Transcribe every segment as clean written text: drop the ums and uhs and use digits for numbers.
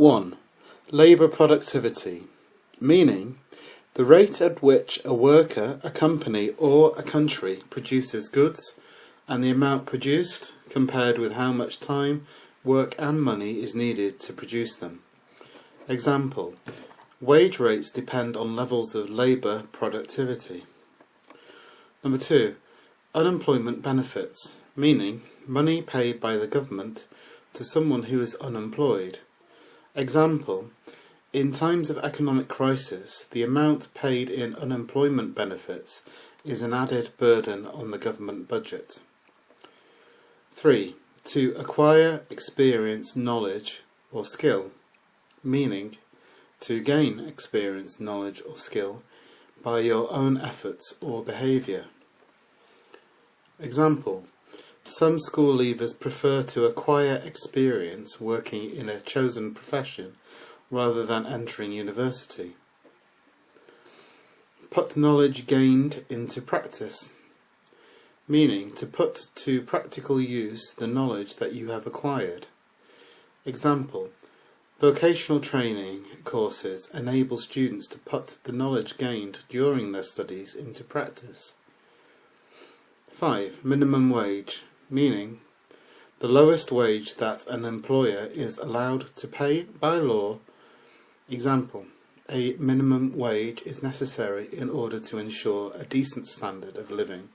1. Labour productivity, meaning the rate at which a worker, a company or a country produces goods and the amount produced compared with how much time, work and money is needed to produce them. Example, wage rates depend on levels of labour productivity. Number 2. Unemployment benefits, meaning money paid by the government to someone who is unemployed. Example, in times of economic crisis, the amount paid in unemployment benefits is an added burden on the government budget. 3. To acquire experience, knowledge or skill, meaning to gain experience, knowledge or skill by your own efforts or behaviour. Example, some school leavers prefer to acquire experience working in a chosen profession rather than entering university. Put knowledge gained into practice, meaning to put to practical use the knowledge that you have acquired. Example, vocational training courses enable students to put the knowledge gained during their studies into practice. 5. Minimum wage, meaning the lowest wage that an employer is allowed to pay by law. Example, a minimum wage is necessary in order to ensure a decent standard of living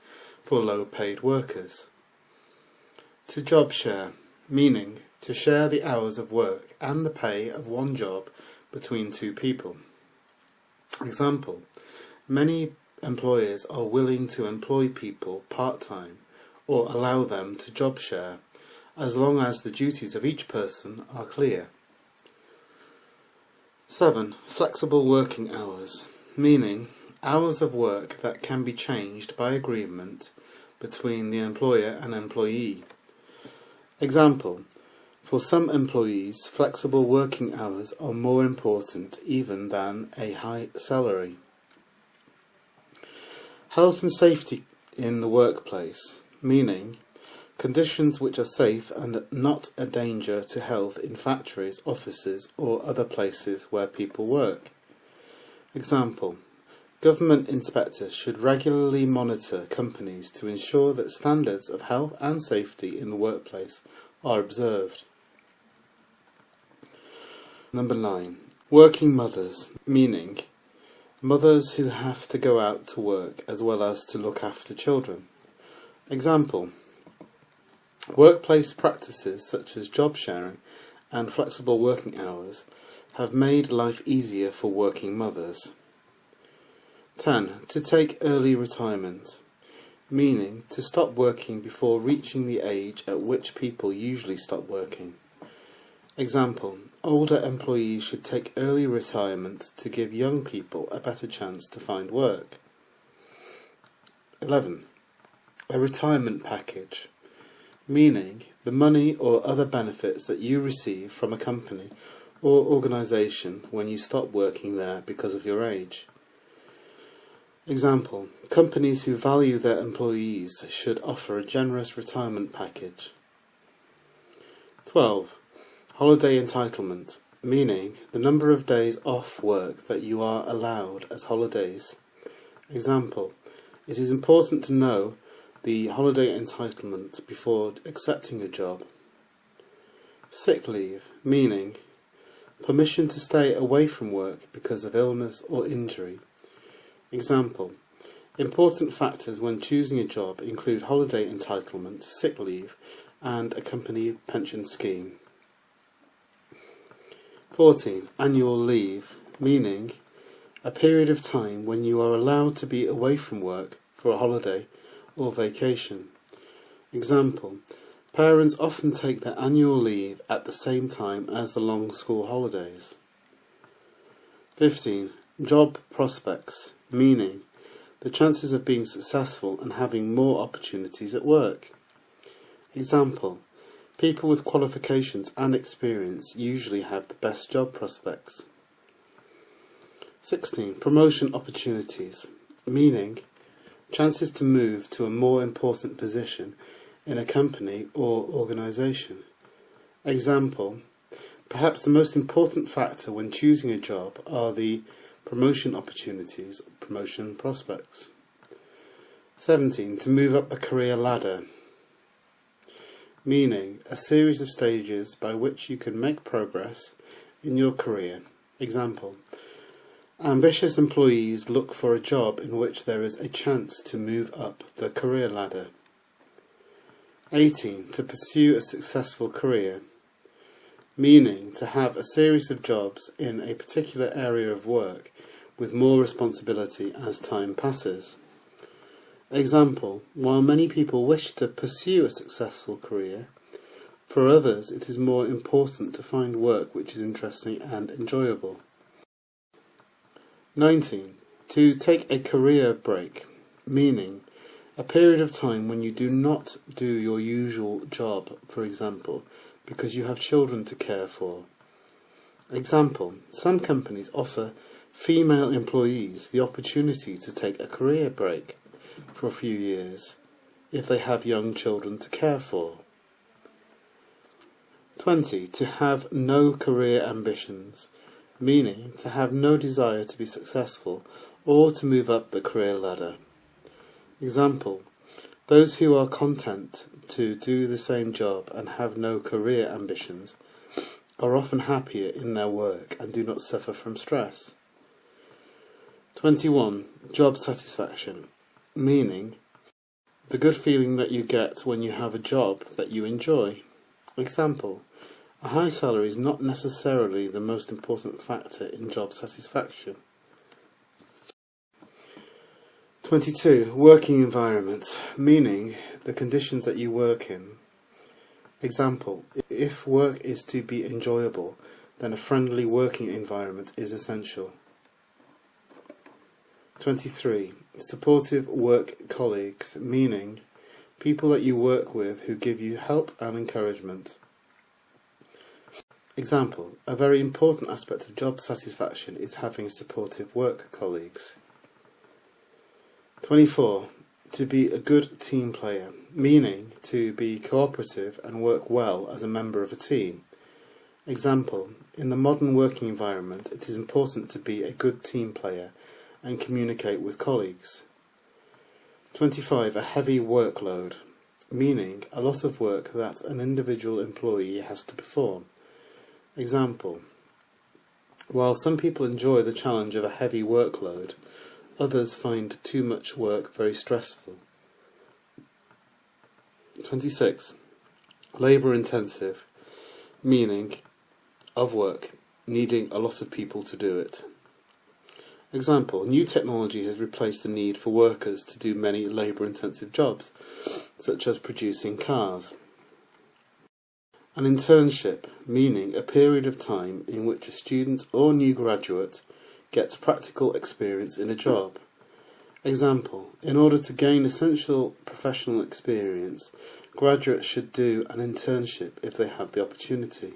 for low-paid workers. To job share, meaning to share the hours of work and the pay of one job between two people. Example, many employers are willing to employ people part-time or allow them to job share as long as the duties of each person are clear. 7. Flexible working hours, meaning hours of work that can be changed by agreement between the employer and employee. Example, for some employees, flexible working hours are more important even than a high salary. Health and safety in the workplace, meaning conditions which are safe and not a danger to health in factories, offices or other places where people work. Example, government inspectors should regularly monitor companies to ensure that standards of health and safety in the workplace are observed. Number 9. Working mothers, meaning mothers who have to go out to work as well as to look after children. Example, workplace practices such as job sharing and flexible working hours have made life easier for working mothers. 10. To take early retirement, meaning to stop working before reaching the age at which people usually stop working. Example, older employees should take early retirement to give young people a better chance to find work. 11. A retirement package, meaning the money or other benefits that you receive from a company or organisation when you stop working there because of your age. Example, companies who value their employees should offer a generous retirement package. 12. Holiday entitlement, meaning the number of days off work that you are allowed as holidays. Example, it is important to know the holiday entitlement before accepting a job. Sick leave, meaning permission to stay away from work because of illness or injury. Example, important factors when choosing a job include holiday entitlement, sick leave, and a company pension scheme. 14. Annual leave, meaning a period of time when you are allowed to be away from work for a holiday or vacation. Example, parents often take their annual leave at the same time as the long school holidays. 15. Job prospects, meaning the chances of being successful and having more opportunities at work. Example, people with qualifications and experience usually have the best job prospects. 16. Promotion opportunities, meaning chances to move to a more important position in a company or organisation. Example, Perhaps the most important factor when choosing a job are the promotion opportunities, promotion prospects. 17. To move up the career ladder, meaning a series of stages by which you can make progress in your career. Example: ambitious employees look for a job in which there is a chance to move up the career ladder. 18. To pursue a successful career, meaning to have a series of jobs in a particular area of work with more responsibility as time passes. Example: while many people wish to pursue a successful career, for others it is more important to find work which is interesting and enjoyable. 19. To take a career break, meaning a period of time when you do not do your usual job, for example, because you have children to care for. Example: some companies offer female employees the opportunity to take a career break for a few years if they have young children to care for. 20. To have no career ambitions, meaning to have no desire to be successful or to move up the career ladder. Example: those who are content to do the same job and have no career ambitions are often happier in their work and do not suffer from stress. 21. Job satisfaction, meaning the good feeling that you get when you have a job that you enjoy. Example: a high salary is not necessarily the most important factor in job satisfaction. 22. Working environment, meaning the conditions that you work in. Example: if work is to be enjoyable, then a friendly working environment is essential. 23. Supportive work colleagues, meaning people that you work with who give you help and encouragement. Example: a very important aspect of job satisfaction is having supportive work colleagues. 24. To be a good team player, meaning to be cooperative and work well as a member of a team. Example: in the modern working environment, it is important to be a good team player and communicate with colleagues. 25. A heavy workload, meaning a lot of work that an individual employee has to perform. Example: while some people enjoy the challenge of a heavy workload, others find too much work very stressful. 26. Labour intensive, meaning of work needing a lot of people to do it. Example: new technology has replaced the need for workers to do many labour-intensive jobs, such as producing cars. An internship, meaning a period of time in which a student or new graduate gets practical experience in a job. Example: in order to gain essential professional experience, graduates should do an internship if they have the opportunity.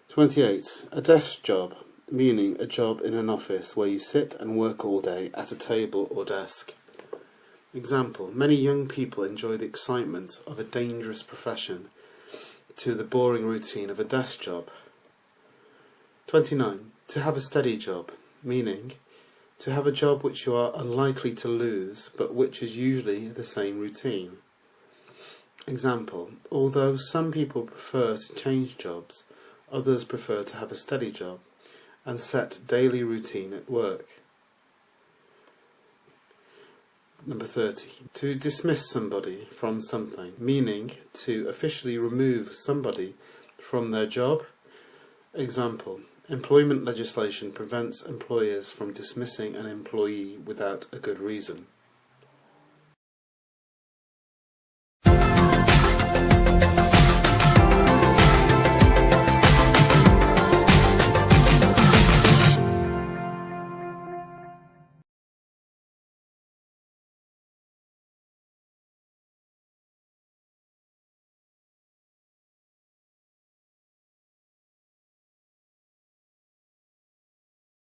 28. A desk job, meaning a job in an office where you sit and work all day at a table or desk. Example: many young people enjoy the excitement of a dangerous profession to the boring routine of a desk job. 29. To have a steady job, meaning to have a job which you are unlikely to lose, but which is usually the same routine. Example: although some people prefer to change jobs, others prefer to have a steady job and set daily routine at work. Number 30. To dismiss somebody from something, meaning to officially remove somebody from their job. Example: employment legislation prevents employers from dismissing an employee without a good reason.